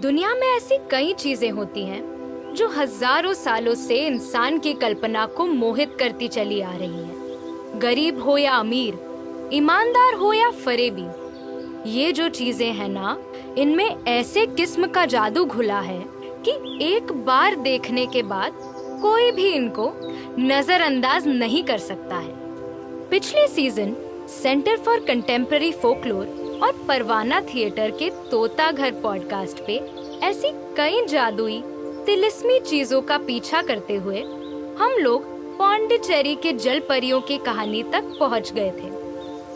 दुनिया में ऐसी कई चीजें होती हैं जो हजारों सालों से इंसान की कल्पना को मोहित करती चली आ रही हैं। गरीब हो या अमीर, ईमानदार हो या फरेबी, ये जो चीजें हैं ना, इनमें ऐसे किस्म का जादू घुला है कि एक बार देखने के बाद कोई भी इनको नजरअंदाज नहीं कर सकता है। पिछले season centre for contemporary folklore और परवाना थिएटर के तोता घर पॉडकास्ट पे ऐसी कई जादुई तिलिस्मी चीजों का पीछा करते हुए हम लोग पौंडीचेरी के जल परियों की कहानी तक पहुंच गए थे,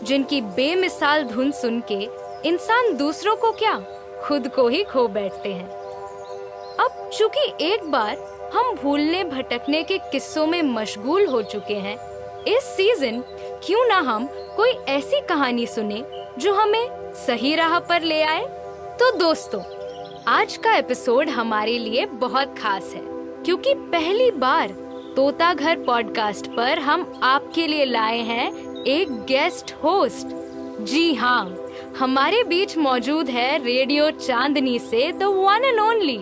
जिनकी बेमिसाल धुन सुन के इंसान दूसरों को क्या, खुद को ही खो बैठते हैं। अब चूंकि एक बार हम भूलने भटकने के किस्सों में मशगूल हो चुके हैं, इस सीजन क्यों ना हम कोई ऐसी कहानी सुने जो हमें सही राह पर ले आए। तो दोस्तों, आज का एपिसोड हमारे लिए बहुत खास है, क्योंकि पहली बार तोता घर पॉडकास्ट पर हम आपके लिए लाए हैं एक गेस्ट होस्ट। जी हाँ, हमारे बीच मौजूद है रेडियो चांदनी से the one and only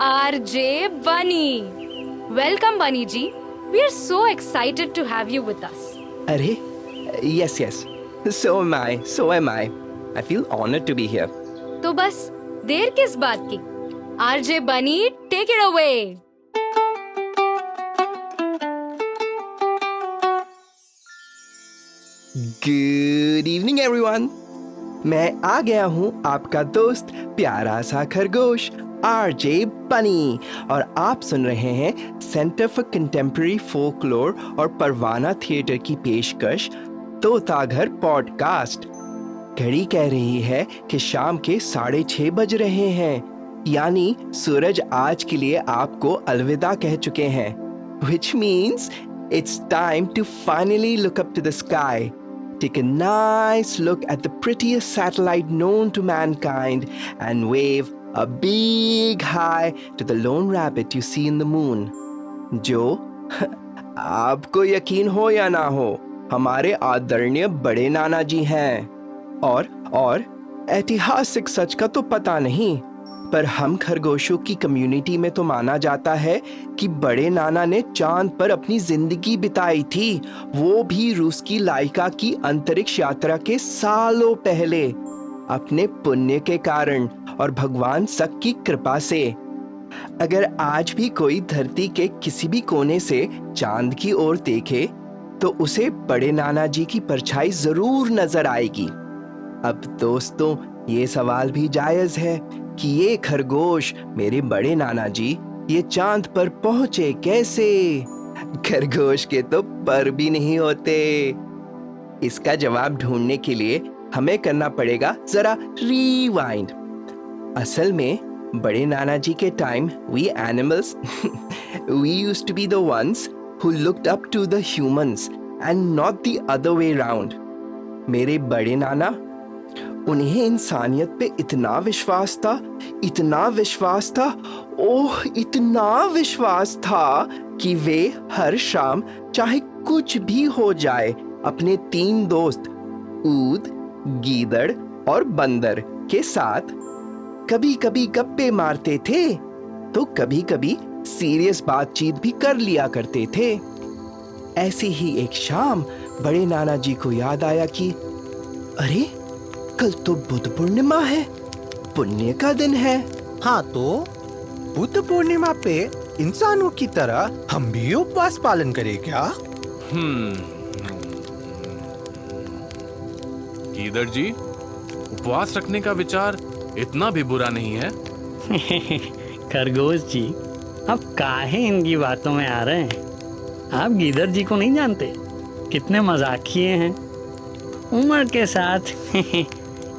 RJ Bunny. Welcome Bunny ji, we are so excited to have you with us. अरे, yes. So am I. I feel honored to be here. तो बस देर किस बात की, RJ Bani, take it away. Good evening everyone. मैं आ गया हूँ आपका दोस्त प्यारा सा खरगोश आरजे बनी, और आप सुन रहे हैं सेंटर फॉर कंटेम्पररी फोकलोर और परवाना थिएटर की पेशकश तोता घर पॉडकास्ट। घड़ी कह रही है कि शाम के 6:30 बज रहे हैं, यानी सूरज आज के लिए आपको अलविदा कह चुके हैं, which means it's time to finally look up to the sky. Take a nice look at the prettiest satellite known to mankind and wave a big hi to the lone rabbit you see in the moon. जो आपको यकीन हो या ना हो, हमारे आदरणीय बड़े नाना जी हैं। और ऐतिहासिक सच का तो पता नहीं, पर हम खरगोशों की कम्युनिटी में तो माना जाता है कि बड़े नाना ने चांद पर अपनी जिंदगी बिताई थी, वो भी रूस की लाइका की अंतरिक्ष यात्रा के सालों पहले, अपने पुण्य के कारण और भगवान सक की कृपा से। अगर आज भी कोई धरती के किसी भी कोने से चांद की ओर देखे तो उसे बड़े नाना जी की परछाई जरूर नजर आएगी। अब दोस्तों, ये सवाल भी जायज है कि ये खरगोश मेरे बड़े नाना जी ये चांद पर पहुंचे कैसे? खरगोश के तो पर भी नहीं होते। इसका जवाब ढूंढने के लिए हमें करना पड़ेगा जरा रिवाइंड। असल में बड़े नाना जी के time we animals we used to be the ones who looked up to the humans and not the other way round. मेरे बड़े नाना, उन्हें इंसानियत पे इतना विश्वास था, इतना विश्वास था कि वे हर शाम चाहे कुछ भी हो जाए अपने 3 दोस्त ऊद, गीदड़ और बंदर के साथ कभी कभी गप्पे मारते थे, तो कभी कभी सीरियस बातचीत भी कर लिया करते थे। ऐसी ही एक शाम बड़े नाना जी को याद आया कि अरे, कल तो बुद्ध पूर्णिमा है, पुण्य का दिन है। हाँ, तो बुद्ध पूर्णिमा पे इंसानों की तरह हम भी उपवास पालन करें क्या? गीदड़ जी, उपवास रखने का विचार इतना भी बुरा नहीं है। खरगोश जी, अब काहे इनकी बातों में आ रहे हैं? आप गीदड़ जी को नहीं जानते? कितने मजाकिये हैं। उम्र के साथ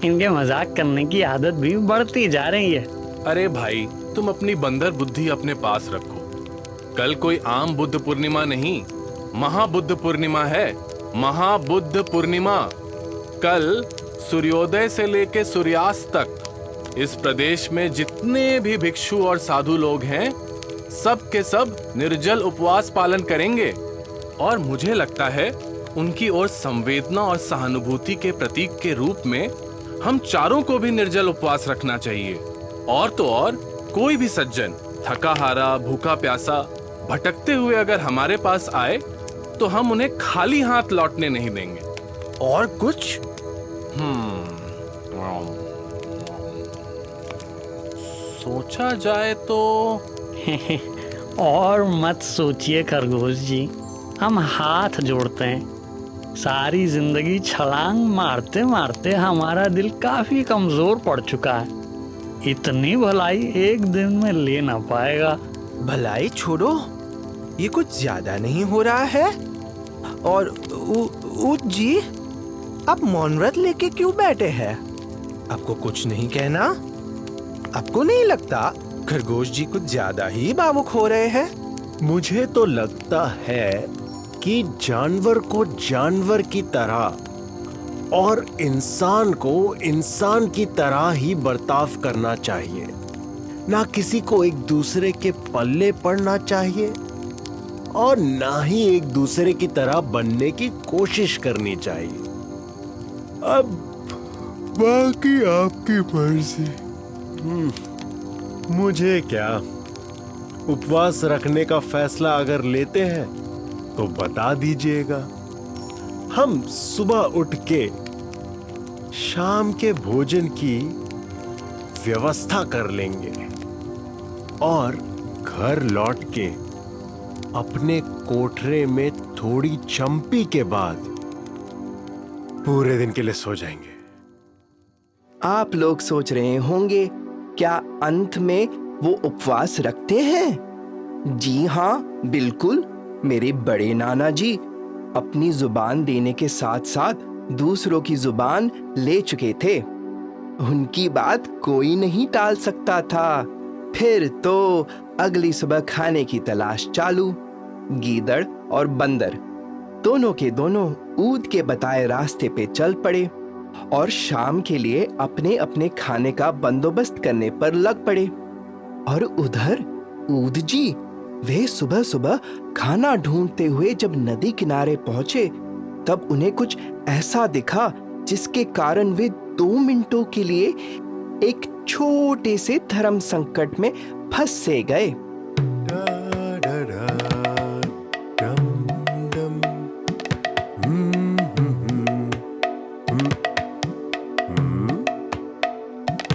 इनके मजाक करने की आदत भी बढ़ती जा रही है। अरे भाई, तुम अपनी बंदर बुद्धि अपने पास रखो। कल कोई आम बुद्ध पूर्णिमा नहीं, महाबुद्ध पूर्णिमा है। महाबुद्ध पूर्णिमा। कल सूर्योदय से लेकर सूर्यास्त तक इस प्रदेश में जितने भी भिक्षु और साधु लोग हैं, सब के सब निर्जल उपवास पालन करेंगे। और मुझे लगता है उनकी ओर संवेदना और सहानुभूति के प्रतीक के रूप में हम चारों को भी निर्जल उपवास रखना चाहिए। और तो और कोई भी सज्जन थका हारा, भूखा प्यासा, भटकते हुए अगर हमारे पास आए तो हम उन्हें खाली हाथ लौटने नहीं देंगे। और कुछ? सोचा जाए तो और मत सोचिए खरगोश जी, हम हाथ जोड़ते हैं। सारी जिंदगी छलांग मारते मारते हमारा दिल काफी कमजोर पड़ चुका है। इतनी भलाई एक दिन में ले ना पाएगा। भलाई छोड़ो, ये कुछ ज्यादा नहीं हो रहा है? और ऊत जी, आप मौन व्रत लेके क्यों बैठे हैं? आपको कुछ नहीं कहना? आपको नहीं लगता खरगोश जी कुछ ज्यादा ही भावुक हो रहे हैं? मुझे तो लगता है कि जानवर को जानवर की तरह और इंसान को इंसान की तरह ही बर्ताव करना चाहिए, ना किसी को एक दूसरे के पल्ले पड़ना चाहिए और ना ही एक दूसरे की तरह बनने की कोशिश करनी चाहिए। अब बाकी आपकी मर्जी। मुझे क्या, उपवास रखने का फैसला अगर लेते हैं तो बता दीजिएगा। हम सुबह उठ के शाम के भोजन की व्यवस्था कर लेंगे और घर लौट के अपने कोठरे में थोड़ी चंपी के बाद पूरे दिन के लिए सो जाएंगे। आप लोग सोच रहे होंगे, क्या अंत में वो उपवास रखते हैं? जी हाँ, बिल्कुल। मेरे बड़े नाना जी अपनी जुबान देने के साथ साथ दूसरों की जुबान ले चुके थे। उनकी बात कोई नहीं टाल सकता था। फिर तो अगली सुबह खाने की तलाश चालू। गीदड़ और बंदर दोनों के दोनों ऊद के बताए रास्ते पे चल पड़े और शाम के लिए अपने अपने खाने का बंदोबस्त करने पर लग पड़े। और उधर ऊद जी, वे सुबह सुबह खाना ढूंढते हुए जब नदी किनारे पहुंचे तब उन्हें कुछ ऐसा दिखा जिसके कारण वे 2 मिनटों के लिए एक छोटे से धर्म संकट में फंस से गए।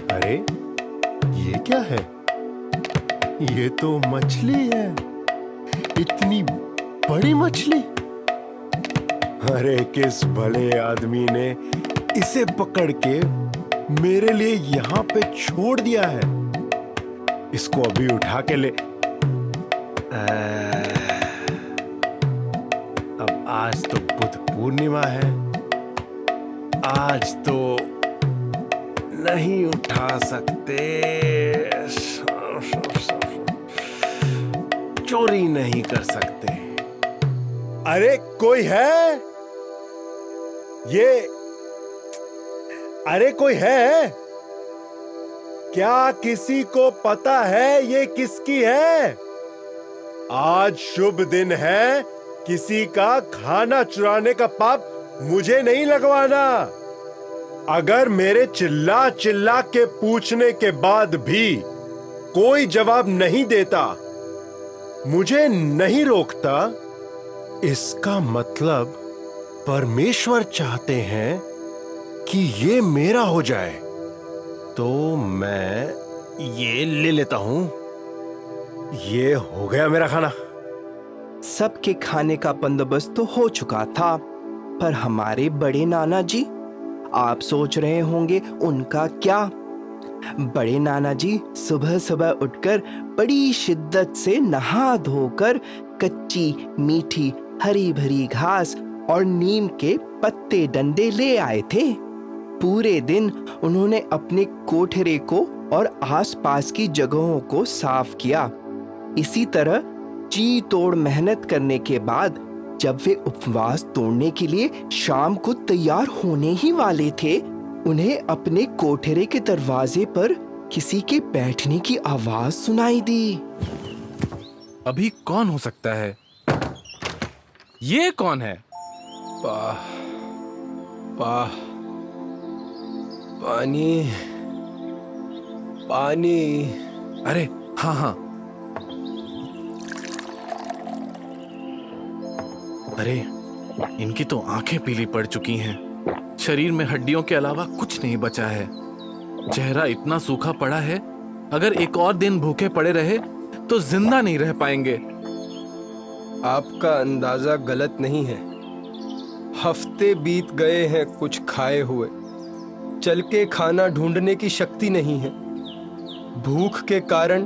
अरे ये क्या है? ये तो मछली है, इतनी बड़ी मछली। अरे किस भले आदमी ने इसे पकड़ के मेरे लिए यहाँ पे छोड़ दिया है। इसको अभी उठा के ले। अब आज तो बुद्ध पूर्णिमा है, आज तो नहीं उठा सकते, चोरी नहीं कर सकते। अरे कोई है? अरे कोई है? क्या किसी को पता है ये किसकी है? आज शुभ दिन है, किसी का खाना चुराने का पाप मुझे नहीं लगवाना। अगर मेरे चिल्ला चिल्ला के पूछने के बाद भी कोई जवाब नहीं देता, मुझे नहीं रोकता, इसका मतलब परमेश्वर चाहते हैं कि ये मेरा हो जाए। तो मैं ये ले लेता हूं। ये हो गया मेरा खाना। सबके खाने का बंदोबस्त तो हो चुका था, पर हमारे बड़े नाना जी, आप सोच रहे होंगे उनका क्या? बड़े नाना जी सुबह सुबह उठकर बड़ी शिद्दत से नहा धोकर कच्ची मीठी हरी भरी घास और नीम के पत्ते डंडे ले आए थे। पूरे दिन उन्होंने अपने कोठरे को और आसपास की जगहों को साफ किया। इसी तरह जी तोड़ मेहनत करने के बाद जब वे उपवास तोड़ने के लिए शाम को तैयार होने ही वाले थे, उन्हें अपने कोठरे के दरवाजे पर किसी के बैठने की आवाज सुनाई दी। अभी कौन हो सकता है? ये कौन है? पानी पानी। अरे हाँ हाँ। अरे इनकी तो आंखें पीली पड़ चुकी हैं। शरीर में हड्डियों के अलावा कुछ नहीं बचा है। चेहरा इतना सूखा पड़ा है, अगर एक और दिन भूखे पड़े रहे तो जिंदा नहीं रह पाएंगे। आपका अंदाजा गलत नहीं है। हफ्ते बीत गए हैं कुछ खाए हुए। चल के खाना ढूंढने की शक्ति नहीं है। भूख के कारण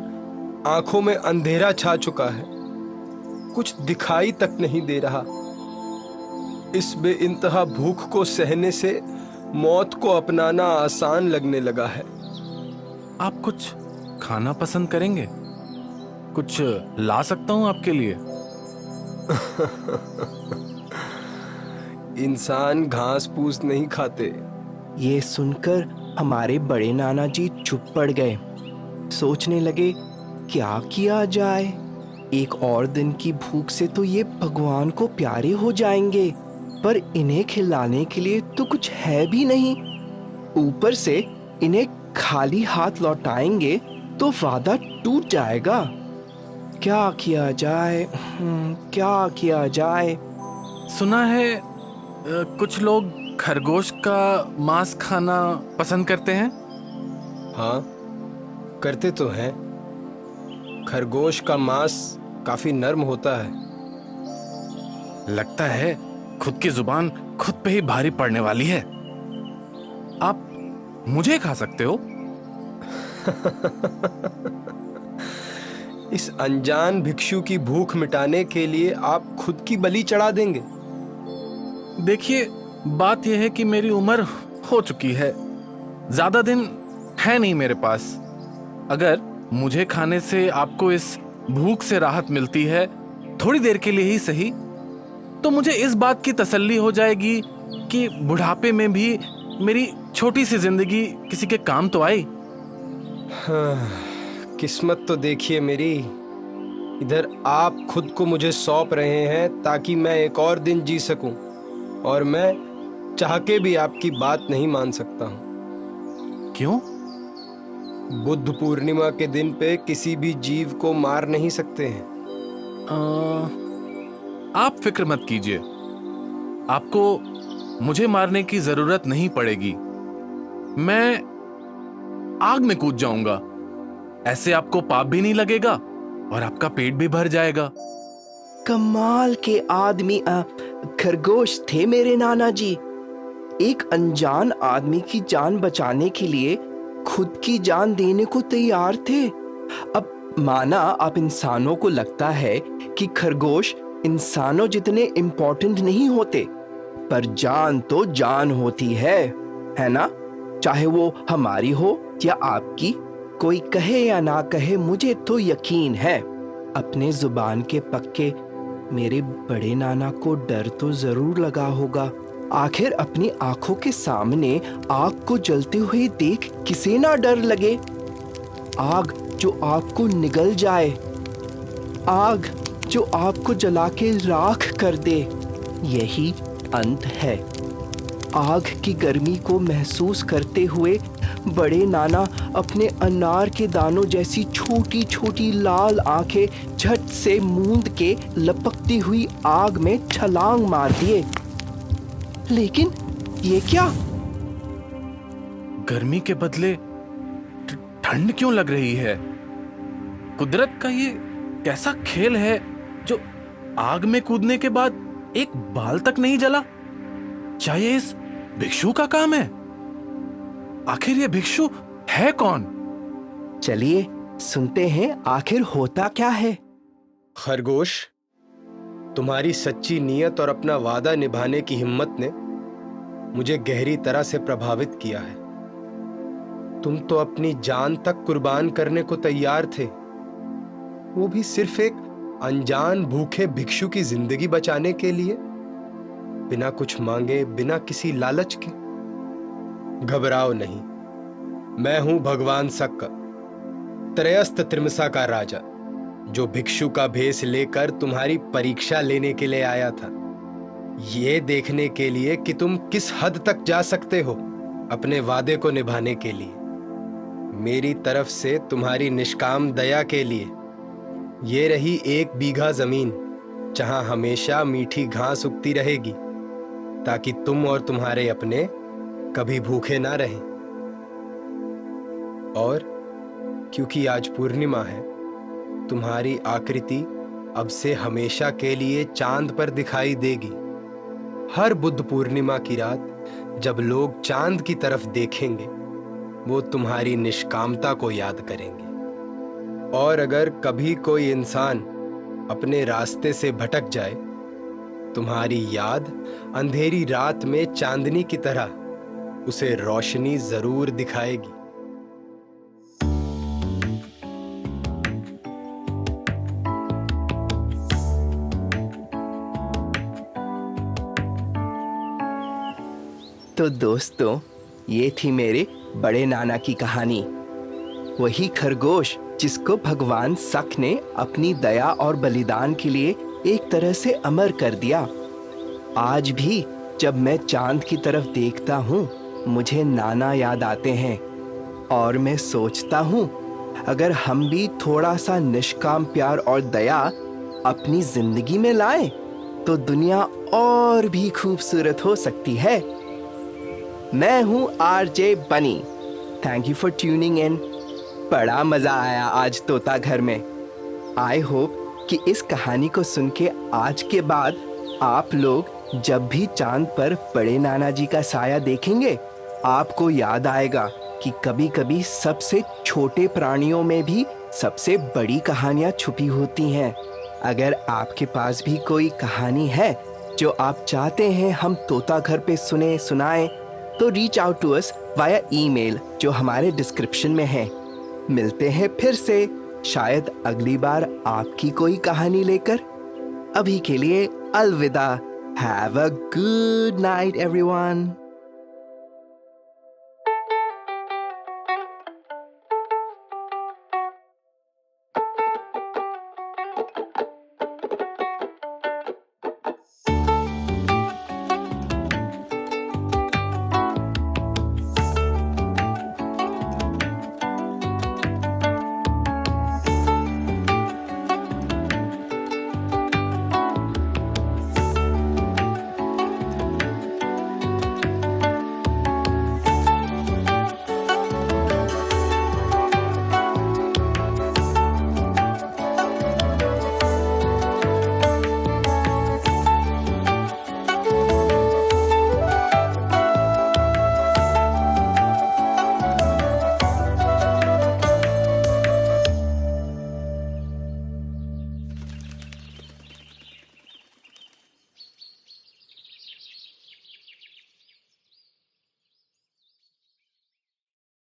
आंखों में अंधेरा छा चुका है। कुछ दिखाई तक नहीं दे रहा। इस बेइंतहा भूख को सहने से मौत को अपनाना आसान लगने लगा है। आप कुछ खाना पसंद करेंगे? कुछ ला सकता हूं आपके लिए? इंसान घास फूस नहीं खाते। ये सुनकर हमारे बड़े नाना जी चुप पड़ गए। सोचने लगे क्या किया जाए। एक और दिन की भूख से तो ये भगवान को प्यारे हो जाएंगे, पर इन्हें खिलाने के लिए तो कुछ है भी नहीं। ऊपर से इन्हें खाली हाथ लौटाएंगे तो वादा टूट जाएगा। क्या किया जाए? क्या किया जाए? सुना है कुछ लोग खरगोश का मांस खाना पसंद करते हैं। हाँ, करते तो हैं। खरगोश का मांस काफी नर्म होता है। लगता है खुद की जुबान खुद पे ही भारी पड़ने वाली है। आप मुझे खा सकते हो। इस अनजान भिक्षु की भूख मिटाने के लिए आप खुद की बलि चढ़ा देंगे? देखिए, बात यह है कि मेरी उम्र हो चुकी है। ज्यादा दिन है नहीं मेरे पास। अगर मुझे खाने से आपको इस भूख से राहत मिलती है, थोड़ी देर के लिए ही सही, तो मुझे इस बात की तसल्ली हो जाएगी कि बुढ़ापे में भी मेरी छोटी सी जिंदगी किसी के काम तो आई। हाँ, किस्मत तो देखिए मेरी। इधर आप खुद को मुझे सौंप रहे हैं ताकि मैं एक और दिन जी सकूं, और मैं चाह के भी आपकी बात नहीं मान सकता हूं। क्यों? बुद्ध पूर्णिमा के दिन पे किसी भी जीव को मार नहीं सकते हैं। आप फिक्र मत कीजिए, आपको मुझे मारने की जरूरत नहीं पड़ेगी। मैं आग में कूद जाऊंगा। ऐसे आपको पाप भी नहीं लगेगा और आपका पेट भी भर जाएगा। कमाल के आदमी खरगोश थे मेरे नाना जी। एक अनजान आदमी की जान बचाने के लिए खुद की जान देने को तैयार थे। अब माना आप इंसानों को लगता है कि खरगोश इंसानों जितने इम्पोर्टेंट नहीं होते, पर जान तो जान होती है ना? चाहे वो हमारी हो या आपकी। कोई कहे या ना कहे, मुझे तो यकीन है अपने जुबान के पक्के मेरे बड़े नाना को डर तो जरूर लगा होगा। आखिर अपनी आंखों के सामने आग को जलते हुए देख किसे ना डर लगे। आग जो आग को निगल जाए, आग जो आग को जला के राख कर दे, यही अंत है। आग की गर्मी को महसूस करते हुए बड़े नाना अपने अनार के दानों जैसी छोटी छोटी लाल आंखें झट से मूंद के लपकती हुई आग में छलांग मार दिए। लेकिन ये क्या? गर्मी के बदले ठंड क्यों लग रही है? कुदरत का ये कैसा खेल है जो आग में कूदने के बाद एक बाल तक नहीं जला? क्या ये इस भिक्षु का काम है? आखिर ये भिक्षु है कौन? चलिए सुनते हैं आखिर होता क्या है। खरगोश, तुम्हारी सच्ची नीयत और अपना वादा निभाने की हिम्मत ने मुझे गहरी तरह से प्रभावित किया है। तुम तो अपनी जान तक कुर्बान करने को तैयार थे, वो भी सिर्फ एक अनजान भूखे भिक्षु की जिंदगी बचाने के लिए, बिना कुछ मांगे, बिना किसी लालच के। घबराओ नहीं, मैं हूं भगवान सक्का, त्रयस्थ त्रिमसा का राजा, जो भिक्षु का भेष लेकर तुम्हारी परीक्षा लेने के लिए आया था। ये देखने के लिए कि तुम किस हद तक जा सकते हो अपने वादे को निभाने के लिए। मेरी तरफ से तुम्हारी निष्काम दया के लिए ये रही 1 बीघा जमीन, जहां हमेशा मीठी घास उगती रहेगी, ताकि तुम और तुम्हारे अपने कभी भूखे ना रहें। और क्योंकि आज पूर्णिमा है, तुम्हारी आकृति अब से हमेशा के लिए चांद पर दिखाई देगी। हर बुद्ध पूर्णिमा की रात जब लोग चांद की तरफ देखेंगे, वो तुम्हारी निष्कामता को याद करेंगे। और अगर कभी कोई इंसान अपने रास्ते से भटक जाए, तुम्हारी याद अंधेरी रात में चांदनी की तरह उसे रोशनी जरूर दिखाएगी। तो दोस्तों, ये थी मेरे बड़े नाना की कहानी। वही खरगोश जिसको भगवान सक ने अपनी दया और बलिदान के लिए एक तरह से अमर कर दिया। आज भी जब मैं चांद की तरफ देखता हूँ, मुझे नाना याद आते हैं और मैं सोचता हूँ, अगर हम भी थोड़ा सा निष्काम प्यार और दया अपनी जिंदगी में लाएं, तो दुनिया और भी खूबसूरत हो सकती है। मैं हूँ आरजे बनी। Thank you for tuning in. बड़ा मजा आया आज तोता घर में। आई होप कि इस कहानी को सुन के आज के बाद आप लोग जब भी चांद पर बड़े नाना जी का साया देखेंगे, आपको याद आएगा कि कभी कभी सबसे छोटे प्राणियों में भी सबसे बड़ी कहानियां छुपी होती हैं। अगर आपके पास भी कोई कहानी है जो आप चाहते हैं हम तोता घर पे सुनाएं, तो reach out to us via email जो हमारे डिस्क्रिप्शन में है। मिलते हैं फिर से, शायद अगली बार आपकी कोई कहानी लेकर। अभी के लिए अलविदा। Have a good night everyone.